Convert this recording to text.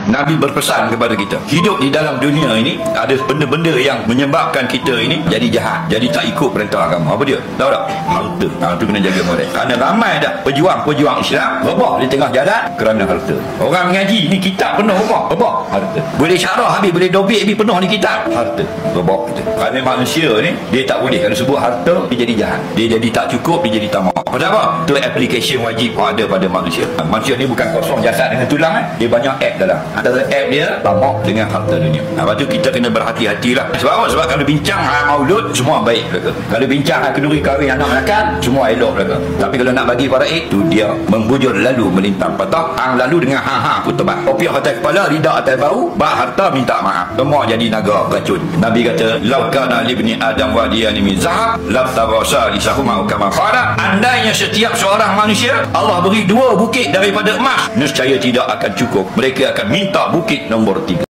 Nabi berpesan kepada kita, hidup di dalam dunia ini ada benda-benda yang menyebabkan kita ini jadi jahat, jadi tak ikut perintah agama. Apa dia? Tahu tak? Harta. Itu kena jaga molek. Kerana ramai dah pejuang-pejuang Islam rebah di tengah jalan kerana harta. Orang mengaji ni kitab penuh rebah harta. Boleh syarah habis, boleh dobik habis, penuh ni kitab harta. Rebah kita. Kerana manusia ni dia tak boleh, kalau sebut harta dia jadi jahat, dia jadi tak cukup, dia jadi tamak. Pasal apa? Itu application wajib ada pada manusia. Manusia ni bukan kosong jasad dengan tulang, dia banyak app dalam. Antara app dia tamak dengan harta dunia. Lepas tu kita kena berhati-hatilah. Sebab apa? Sebab kalau bincang maulud semua baik belaka. Kalau bincang kenduri kahwin anak makan semua elok belaka. Tapi kalau nak bagi faraid tu dia membujur lalu melintang patah, hang lalu dengan ha aku tebak. Kopiah atas kepala, lidah atas bau, bak harta minta maaf. Semua jadi naga racun. Nabi kata, "Lau kana libni Adam wadiyani min zahab, la tabasa isahuma kama qala." Andainya setiap seorang manusia Allah beri 2 bukit daripada emas, nescaya tidak akan cukup. Mereka akan minta bukit nombor 3.